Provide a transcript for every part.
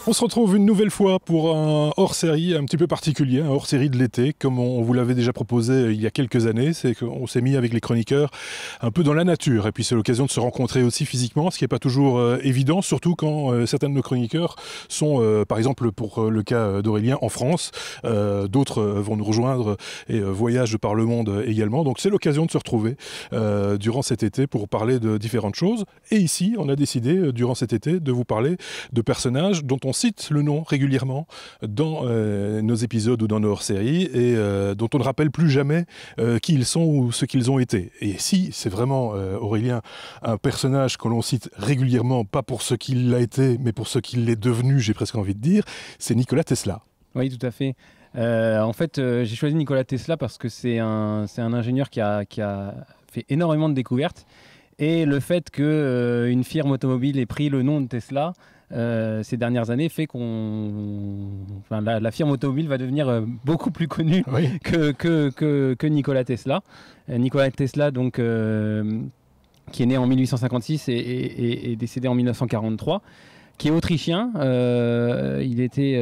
On se retrouve une nouvelle fois pour un hors-série un petit peu particulier, un hors-série de l'été, comme on vous l'avait déjà proposé il y a quelques années. C'est qu'on s'est mis avec les chroniqueurs un peu dans la nature, et puis c'est l'occasion de se rencontrer aussi physiquement, ce qui n'est pas toujours évident, surtout quand certains de nos chroniqueurs sont, par exemple pour le cas d'Aurélien, en France. D'autres vont nous rejoindre et voyagent par le monde également. Donc c'est l'occasion de se retrouver durant cet été pour parler de différentes choses. Et ici, on a décidé, durant cet été, de vous parler de personnages dont on cite le nom régulièrement dans nos épisodes ou dans nos hors-séries et dont on ne rappelle plus jamais qui ils sont ou ce qu'ils ont été. Et si c'est vraiment, Aurélien, un personnage que l'on cite régulièrement, pas pour ce qu'il a été, mais pour ce qu'il est devenu, j'ai presque envie de dire, c'est Nikola Tesla. Oui, tout à fait. En fait, j'ai choisi Nikola Tesla parce que c'est un ingénieur qui a fait énormément de découvertes. Et le fait qu'une firme automobile ait pris le nom de Tesla ces dernières années fait la firme automobile va devenir beaucoup plus connue que Nikola Tesla. Nikola Tesla, donc, qui est né en 1856 et décédé en 1943. Qui est autrichien, il était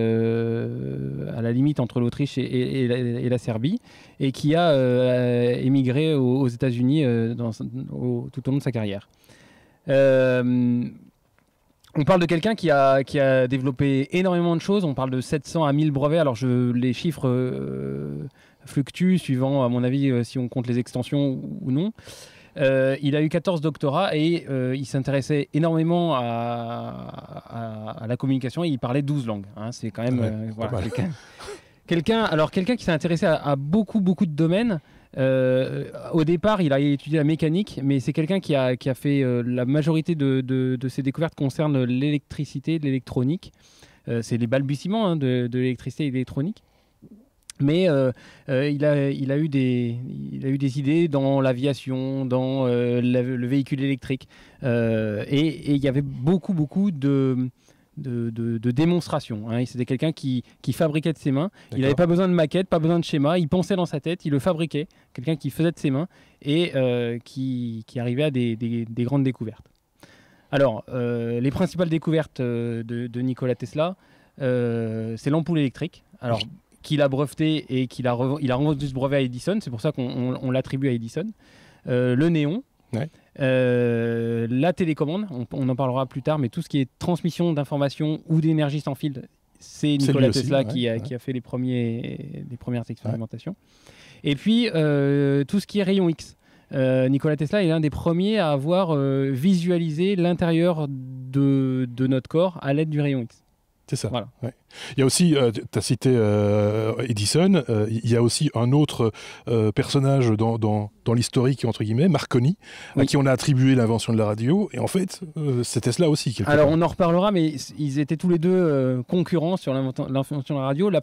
à la limite entre l'Autriche et la Serbie, et qui a émigré aux États-Unis tout au long de sa carrière. On parle de quelqu'un qui a développé énormément de choses, on parle de 700 à 1000 brevets, alors les chiffres fluctuent suivant, à mon avis, si on compte les extensions ou non. Il a eu 14 doctorats et il s'intéressait énormément à la communication et il parlait 12 langues. Hein, c'est quand même voilà, quelqu'un qui s'est intéressé à beaucoup de domaines. Au départ, il a étudié la mécanique, mais c'est quelqu'un qui a fait la majorité de ses découvertes concernent l'électricité, l'électronique. C'est les balbutiements de l'électricité et de l'électronique. Mais il a eu des idées dans l'aviation, dans le véhicule électrique. Et il y avait beaucoup de démonstrations. Hein. C'était quelqu'un qui fabriquait de ses mains. D'accord. Il n'avait pas besoin de maquette, pas besoin de schéma. Il pensait dans sa tête, il le fabriquait. Quelqu'un qui faisait de ses mains et qui arrivait à des grandes découvertes. Alors, les principales découvertes de Nikola Tesla, c'est l'ampoule électrique. Alors, qu'il a breveté et il a revendu ce brevet à Edison, c'est pour ça qu'on l'attribue à Edison. Le néon, la télécommande, on en parlera plus tard, mais tout ce qui est transmission d'informations ou d'énergie sans fil, c'est Nikola Tesla qui a fait les premières expérimentations. Et puis, tout ce qui est rayon X. Nikola Tesla est l'un des premiers à avoir visualisé l'intérieur de notre corps à l'aide du rayon X. C'est ça. Voilà. Ouais. Il y a aussi, tu as cité Edison, il y a aussi un autre personnage dans l'historique, entre guillemets, Marconi, à qui on a attribué l'invention de la radio, et en fait, c'est Tesla aussi. Alors, on en reparlera, mais ils étaient tous les deux concurrents sur l'invention de la radio. La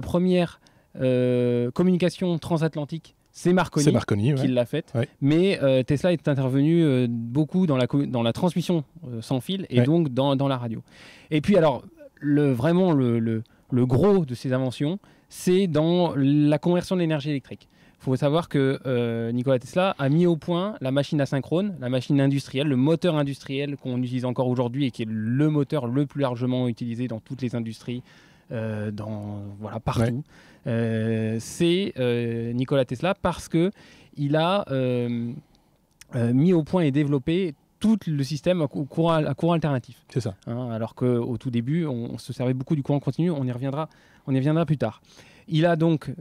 première communication transatlantique, c'est Marconi qui l'a faite, mais Tesla est intervenu beaucoup dans la transmission sans fil et donc dans la radio. Et puis alors, vraiment le gros de ses inventions, c'est dans la conversion de l'énergie électrique. Il faut savoir que Nikola Tesla a mis au point la machine asynchrone, la machine industrielle, le moteur industriel qu'on utilise encore aujourd'hui et qui est le moteur le plus largement utilisé dans toutes les industries, partout. C'est Nikola Tesla parce qu'il a mis au point et développé tout le système à courant alternatif. C'est ça. Hein, alors qu'au tout début, on se servait beaucoup du courant continu, on y reviendra plus tard. Il a donc,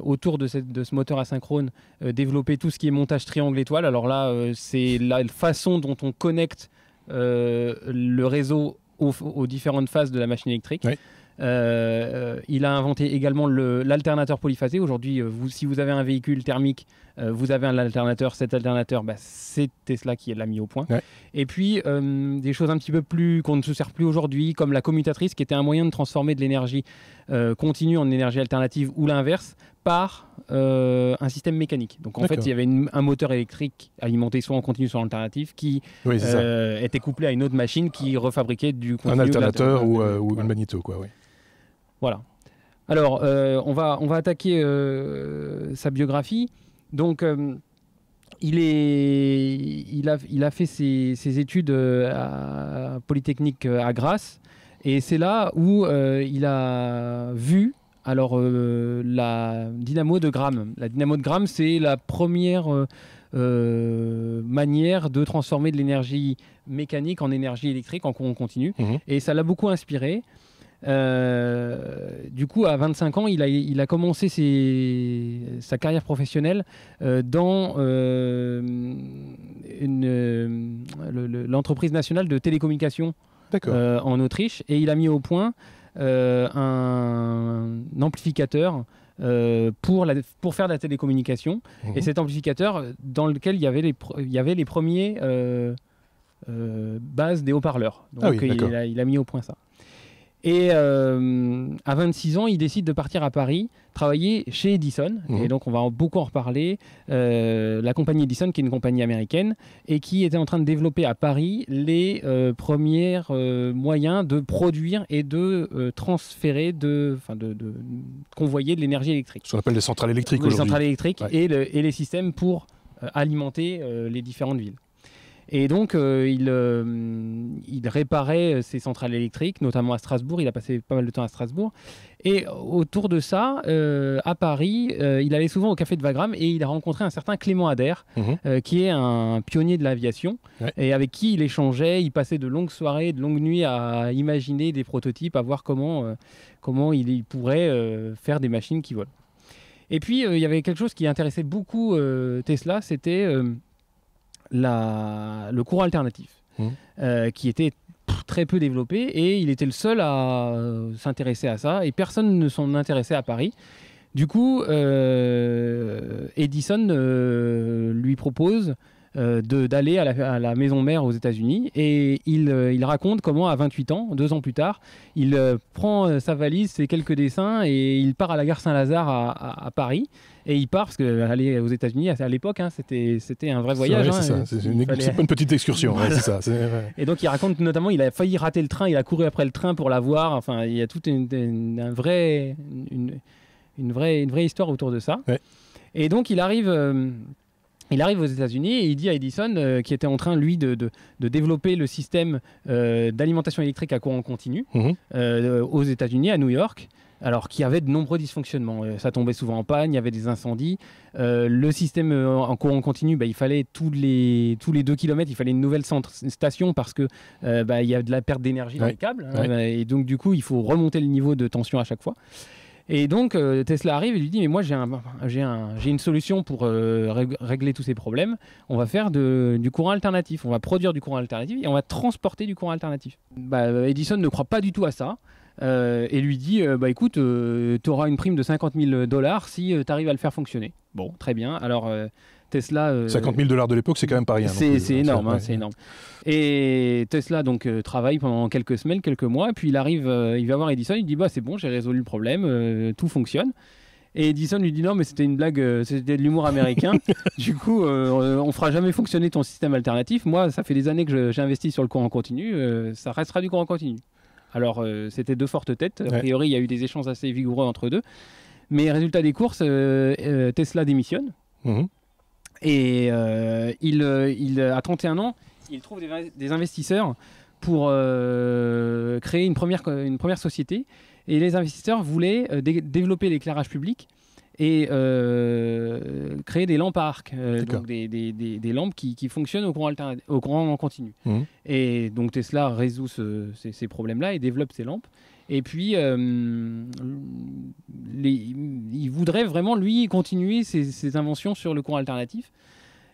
autour de ce moteur asynchrone, développé tout ce qui est montage triangle-étoile. Alors là, c'est la façon dont on connecte le réseau aux différentes phases de la machine électrique. Oui. Il a inventé également l'alternateur polyphasé. Aujourd'hui, si vous avez un véhicule thermique, vous avez un alternateur. Cet alternateur, c'est Tesla qui l'a mis au point. Ouais. Et puis, des choses un petit peu plus qu'on ne se sert plus aujourd'hui, comme la commutatrice, qui était un moyen de transformer de l'énergie continue en énergie alternative ou l'inverse, par un système mécanique. Donc en fait, il y avait un moteur électrique alimenté soit en continu, soit en alternatif, qui était couplé à une autre machine qui refabriquait du continu. Un alternateur ou un magnéto, quoi, oui. Voilà. Alors, on va attaquer sa biographie. Donc, il a fait ses études à Polytechnique à Grasse, et c'est là où il a vu la dynamo de Gram. La dynamo de Gram, c'est la première manière de transformer de l'énergie mécanique en énergie électrique en courant continu. Et ça l'a beaucoup inspiré. Du coup, à 25 ans, il a commencé sa carrière professionnelle dans l'entreprise nationale de télécommunications en Autriche, et il a mis au point un amplificateur pour faire de la télécommunication. Et cet amplificateur, dans lequel il y avait les premiers bases des haut-parleurs. Donc il a mis au point ça. Et à 26 ans, il décide de partir à Paris, travailler chez Edison. Et donc, on va beaucoup en reparler. La compagnie Edison, qui est une compagnie américaine, et qui était en train de développer à Paris les premiers moyens de produire et de transférer, de convoyer de l'énergie électrique. Ce qu'on appelle les centrales électriques aujourd'hui. Les centrales électriques et les systèmes pour alimenter les différentes villes. Et donc, il réparait ces centrales électriques, notamment à Strasbourg. Il a passé pas mal de temps à Strasbourg. Et autour de ça, à Paris, il allait souvent au Café de Wagram, et il a rencontré un certain Clément Ader, qui est un pionnier de l'aviation, et avec qui il échangeait. Il passait de longues soirées, de longues nuits à imaginer des prototypes, à voir comment il pourrait faire des machines qui volent. Et puis, il y avait quelque chose qui intéressait beaucoup Tesla, c'était le courant alternatif, qui était très peu développé, et il était le seul à s'intéresser à ça, et personne ne s'en intéressait à Paris. Du coup, Edison lui propose d'aller à la maison mère aux États-Unis, et il raconte comment, à 28 ans, 2 ans plus tard, il prend sa valise, ses quelques dessins, et il part à la gare Saint-Lazare à Paris. Et il part, parce qu'aller aux États-Unis à l'époque, c'était un vrai voyage. C'est pas une petite excursion. Voilà. C'est ça. Et donc il raconte notamment, il a failli rater le train, il a couru après le train pour l'avoir. Enfin, il y a toute une vraie histoire autour de ça. Ouais. Et donc il arrive aux États-Unis, et il dit à Edison, qui était en train, lui, de développer le système d'alimentation électrique à courant continu aux États-Unis, à New York, alors qu'il y avait de nombreux dysfonctionnements. Ça tombait souvent en panne, il y avait des incendies. Le système en courant continu, il fallait tous les 2 km, il fallait une nouvelle station, parce que il y a de la perte d'énergie dans les câbles. Et donc, du coup, il faut remonter le niveau de tension à chaque fois. Et donc, Tesla arrive et lui dit, mais moi, j'ai une solution pour régler tous ces problèmes. On va faire du courant alternatif. On va produire du courant alternatif, et on va transporter du courant alternatif. Edison ne croit pas du tout à ça. Et lui dit, écoute, tu auras une prime de $50 000 si tu arrives à le faire fonctionner. Bon, très bien. Alors, Tesla... $50 000 de l'époque, c'est quand même pas rien. C'est énorme, c'est énorme. Et Tesla donc travaille pendant quelques semaines, quelques mois, et puis il va voir Edison, il dit, c'est bon, j'ai résolu le problème, tout fonctionne. Et Edison lui dit, non, mais c'était une blague, c'était de l'humour américain. Du coup, on fera jamais fonctionner ton système alternatif. Moi, ça fait des années que j'ai investi sur le courant continu, ça restera du courant continu. Alors, c'était 2 fortes têtes. A priori, il y a eu des échanges assez vigoureux entre deux. Mais résultat des courses, Tesla démissionne. Et à 31 ans, il trouve des investisseurs pour créer une première société. Et les investisseurs voulaient développer l'éclairage public et créer des lampes à arc, donc des lampes qui fonctionnent au courant continu. Et donc Tesla résout ces problèmes-là et développe ces lampes. Et puis, il voudrait vraiment, lui, continuer ses inventions sur le courant alternatif.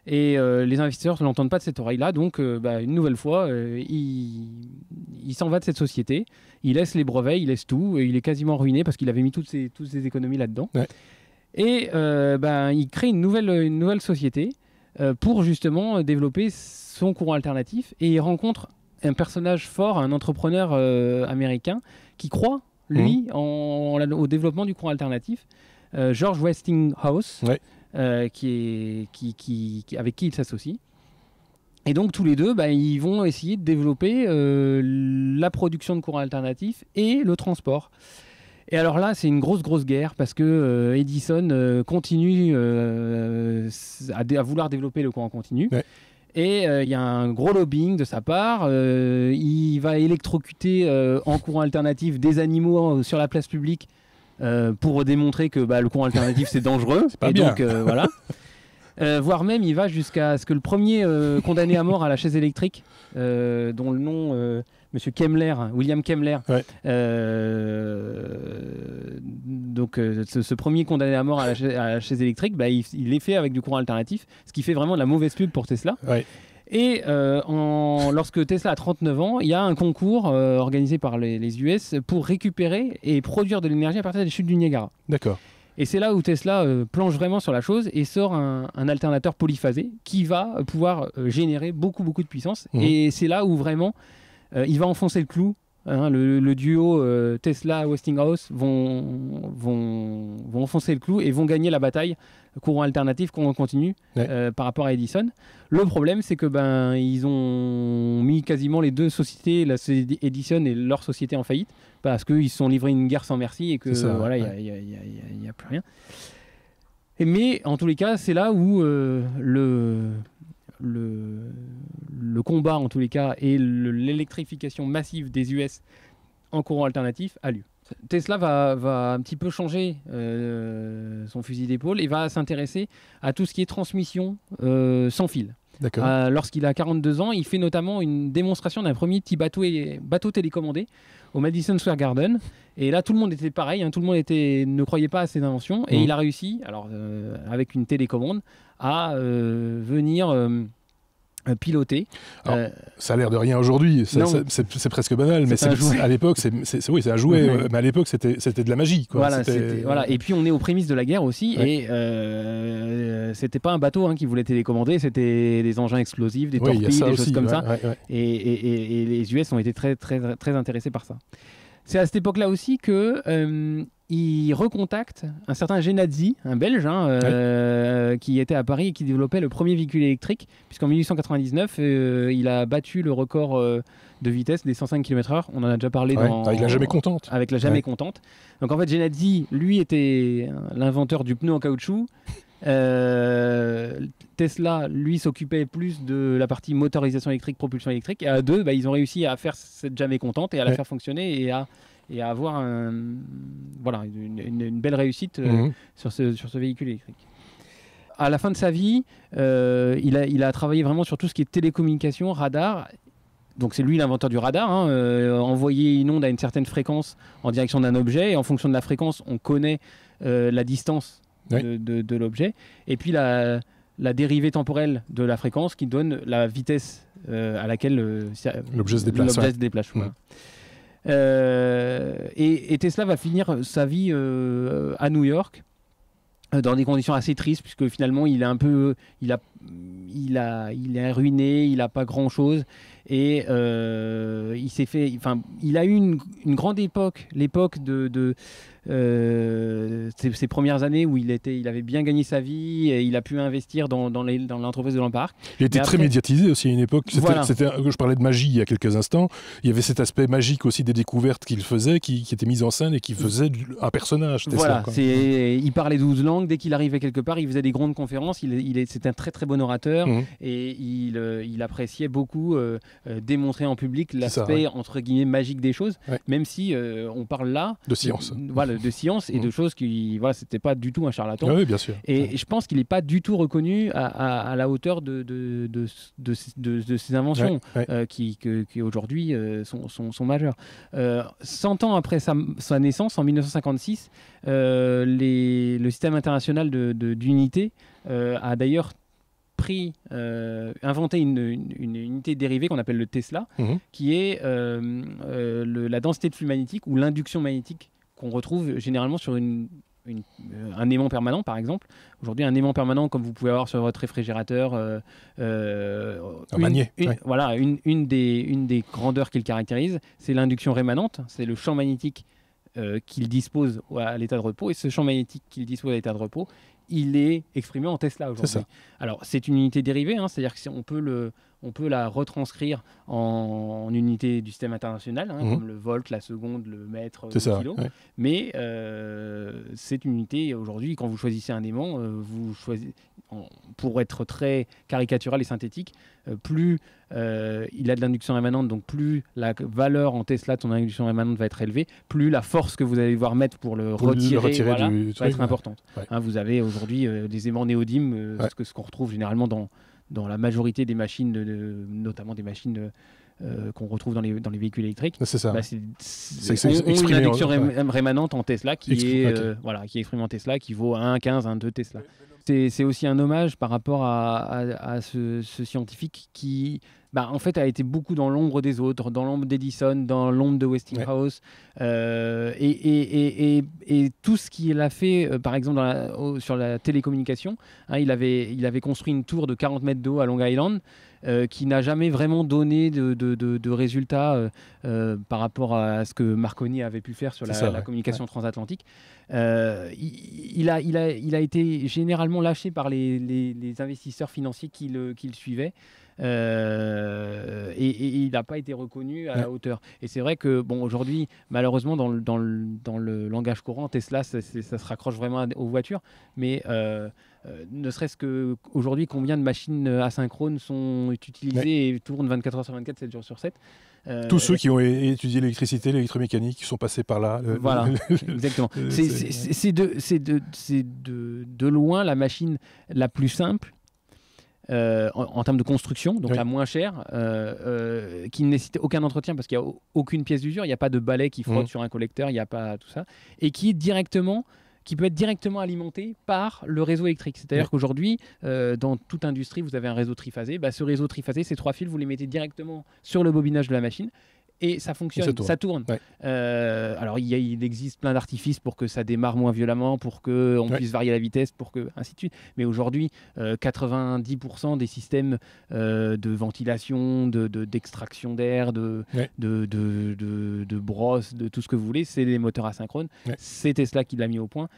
Et les investisseurs ne l'entendent pas de cette oreille-là. Donc, une nouvelle fois, il s'en va de cette société. Il laisse les brevets, il laisse tout. Et il est quasiment ruiné parce qu'il avait mis toutes ses économies là-dedans. Ouais. Et il crée une nouvelle société pour justement développer son courant alternatif. Et il rencontre un personnage fort, un entrepreneur américain qui croit, lui, au développement du courant alternatif, George Westinghouse, avec qui il s'associe. Et donc tous les deux, ils vont essayer de développer la production de courant alternatif et le transport. Et alors là, c'est une grosse guerre parce que Edison continue à vouloir développer le courant continu. Ouais. Et il y a un gros lobbying de sa part. Il va électrocuter en courant alternatif des animaux sur la place publique pour démontrer que le courant alternatif c'est dangereux. C'est pas et bien. donc voilà. Voire même, il va jusqu'à ce que le premier condamné à mort à la chaise électrique, dont le nom, Monsieur Kemmler, William Kemmler, Ouais. donc ce premier condamné à mort à la chaise électrique, il est fait avec du courant alternatif, ce qui fait vraiment de la mauvaise pub pour Tesla. Ouais. Et lorsque Tesla a 39 ans, il y a un concours organisé par les US pour récupérer et produire de l'énergie à partir des chutes du Niagara. D'accord. Et c'est là où Tesla planche vraiment sur la chose et sort un alternateur polyphasé qui va pouvoir générer beaucoup de puissance. Mmh. Et c'est là où vraiment il va enfoncer le clou. Hein, le duo Tesla-Westinghouse vont enfoncer le clou et vont gagner la bataille courant alternatif, courant continu par rapport à Edison. Le problème, c'est que ils ont mis quasiment les deux sociétés, Edison et leur société, en faillite parce qu'ils se sont livrés une guerre sans merci et que voilà, il n'y a plus rien. Mais en tous les cas, c'est là où le combat, en tous les cas, et l'électrification massive des US en courant alternatif a lieu. Tesla va un petit peu changer son fusil d'épaule et va s'intéresser à tout ce qui est transmission sans fil. D'accord. Lorsqu'il a 42 ans, il fait notamment une démonstration d'un premier petit bateau télécommandé au Madison Square Garden. Et là, tout le monde était pareil, hein, tout le monde ne croyait pas à ses inventions. Et il a réussi, alors avec une télécommande, à venir piloter. Alors, ça a l'air de rien aujourd'hui, c'est presque banal, mais à l'époque, c'est un jouet, mais à l'époque, c'était de la magie. Quoi. Voilà. Et puis, on est aux prémices de la guerre aussi, et c'était pas un bateau qui voulait télécommander, c'était des engins explosifs, des torpilles, des choses comme ça. Et les US ont été très intéressés par ça. C'est à cette époque-là aussi que il recontacte un certain Genadzi, un Belge, qui était à Paris et qui développait le premier véhicule électrique, puisqu'en 1899, il a battu le record de vitesse des 105 km/h. On en a déjà parlé avec la Jamais Contente. Avec la Jamais Contente. Donc en fait, Genadzi, lui, était l'inventeur du pneu en caoutchouc. Tesla, lui, s'occupait plus de la partie motorisation électrique, propulsion électrique. Et à deux, ils ont réussi à faire cette Jamais Contente et à la faire fonctionner et à avoir une belle réussite sur ce véhicule électrique. À la fin de sa vie, il a travaillé vraiment sur tout ce qui est télécommunication, radar. Donc c'est lui l'inventeur du radar. Envoyer une onde à une certaine fréquence en direction d'un objet. Et en fonction de la fréquence, on connaît la distance de l'objet. Et puis la dérivée temporelle de la fréquence qui donne la vitesse à laquelle l'objet se déplace. Voilà. Et Tesla va finir sa vie à New York dans des conditions assez tristes puisque finalement il est ruiné, il n'a pas grand chose et il a eu une grande époque, l'époque de ses premières années où il avait bien gagné sa vie et il a pu investir dans l'entreprise de l'Empark. Il était très médiatisé aussi à une époque. Je parlais de magie il y a quelques instants. Il y avait cet aspect magique aussi des découvertes qu'il faisait, qui était mise en scène et qui faisait un personnage. Voilà, il parlait 12 langues. Dès qu'il arrivait quelque part, il faisait des grandes conférences. C'était un très très bon orateur et il appréciait beaucoup démontrer en public l'aspect entre guillemets magique des choses, même si on parle là de science. De science et de choses qui c'était pas du tout un charlatan. Oui, bien sûr. Et je pense qu'il n'est pas du tout reconnu à la hauteur de ses inventions qui aujourd'hui sont majeures. 100 ans après sa naissance, en 1956, le système international d'unité a d'ailleurs inventé une unité dérivée qu'on appelle le Tesla, qui est la densité de flux magnétique ou l'induction magnétique qu'on retrouve généralement sur un aimant permanent, par exemple. Aujourd'hui, un aimant permanent, comme vous pouvez avoir sur votre réfrigérateur, une des grandeurs qu'il caractérise, c'est l'induction rémanente, c'est le champ magnétique qu'il dispose à l'état de repos, et ce champ magnétique qu'il dispose à l'état de repos, il est exprimé en Tesla aujourd'hui. Alors, c'est une unité dérivée, c'est-à-dire qu'on peut on peut la retranscrire en unité du système international, comme le volt, la seconde, le mètre, le kilo. Ouais. Mais c'est une unité, aujourd'hui, quand vous choisissez un aimant, vous choisissez, pour être très caricatural et synthétique, plus il a de l'induction rémanente, donc plus la valeur en Tesla de son induction rémanente va être élevée, plus la force que vous allez devoir mettre pour le retirer voilà, va être importante. Ouais. Vous avez aujourd'hui des aimants néodymes, ce qu'on retrouve généralement dans la majorité des machines, notamment des machines qu'on retrouve dans les véhicules électriques. C'est ça. Une induction rémanente en Tesla qui est exprimée en Tesla, qui vaut 1,15, 1,2 Tesla. C'est aussi un hommage par rapport à ce scientifique qui, en fait, a été beaucoup dans l'ombre des autres, dans l'ombre d'Edison, dans l'ombre de Westinghouse. Et tout ce qu'il a fait, par exemple, sur la télécommunication, il avait construit une tour de 40 mètres d'eau à Long Island, qui n'a jamais vraiment donné de résultats par rapport à ce que Marconi avait pu faire sur la communication transatlantique. Il a été généralement lâché par les investisseurs financiers qui le suivaient. Et il n'a pas été reconnu à la hauteur. Et c'est vrai que aujourd'hui, malheureusement, dans le langage courant, Tesla, ça se raccroche vraiment aux voitures, mais ne serait-ce qu'aujourd'hui, combien de machines asynchrones sont utilisées et tournent 24 heures sur 24, 7 jours sur 7. Tous ceux qui ont étudié l'électricité, l'électromécanique, qui sont passés par là. Voilà, exactement. C'est de loin la machine la plus simple en termes de construction, donc la moins chère, qui ne nécessite aucun entretien parce qu'il n'y a aucune pièce d'usure, il n'y a pas de balai qui frotte sur un collecteur, il n'y a pas tout ça, et qui peut être directement alimenté par le réseau électrique. C'est-à-dire qu'aujourd'hui, dans toute industrie, vous avez un réseau triphasé. Ce réseau triphasé, ces 3 fils, vous les mettez directement sur le bobinage de la machine et ça fonctionne, ça tourne. Ouais. Alors, il existe plein d'artifices pour que ça démarre moins violemment, pour qu'on puisse varier la vitesse, ainsi de suite. Mais aujourd'hui, 90% des systèmes de ventilation, d'extraction d'air, de brosse, de tout ce que vous voulez, c'est des moteurs asynchrones. Ouais. C'est Tesla qui l'a mis au point.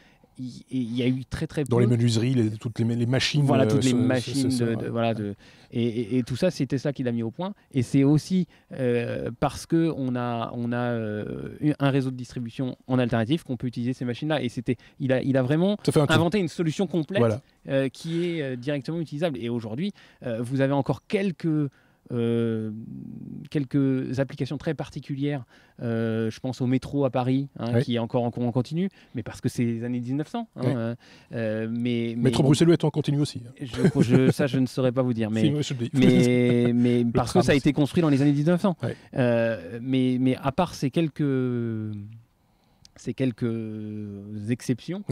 Il y a eu très très peu. Dans les menuiseries, toutes les machines. Voilà, toutes les machines. Et tout ça, c'est Tesla qui l'a mis au point. Et c'est aussi parce qu'on a un réseau de distribution en alternative qu'on peut utiliser ces machines-là. Et il a vraiment inventé une solution complète qui est directement utilisable. Et aujourd'hui, vous avez encore quelques applications très particulières, je pense au métro à Paris, qui est encore en continu, mais parce que c'est les années 1900. Métro bruxellois est en continu aussi. Ça, je ne saurais pas vous dire, mais parce que ça a été construit dans les années 1900. Mais à part ces quelques exceptions.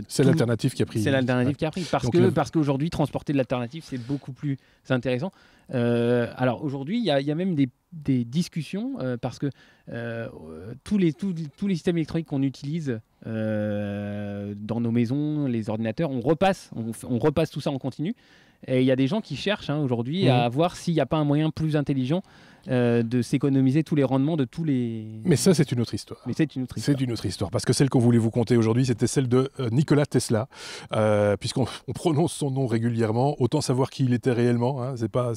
C'est l'alternative qui a pris. C'est l'alternative qui a pris. Parce qu'aujourd'hui, transporter de l'alternative, c'est beaucoup plus intéressant. Alors aujourd'hui, il y a même des discussions parce que tous les systèmes électroniques qu'on utilise dans nos maisons, les ordinateurs, on repasse tout ça en continu. Et il y a des gens qui cherchent aujourd'hui à voir s'il n'y a pas un moyen plus intelligent de s'économiser tous les rendements de tous les... Mais ça, c'est une autre histoire. C'est une autre histoire, parce que celle qu'on voulait vous conter aujourd'hui, c'était celle de Nikola Tesla. Puisqu'on prononce son nom régulièrement, autant savoir qui il était réellement. C'est pas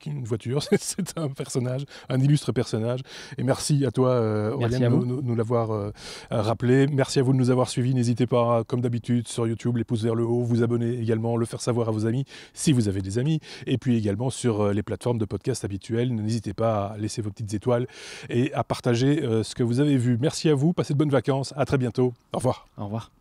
une voiture, c'est un personnage, un illustre personnage. Et merci à toi, Aurélien, de nous l'avoir rappelé. Merci à vous de nous avoir suivis. N'hésitez pas, comme d'habitude, sur YouTube, les pouces vers le haut, vous abonner également, le faire savoir à vos amis, si vous avez des amis. Et puis également sur les plateformes de podcast habituelles. N'hésitez pas à laisser vos petites étoiles et à partager ce que vous avez vu. Merci à vous, passez de bonnes vacances, à très bientôt. Au revoir. Au revoir.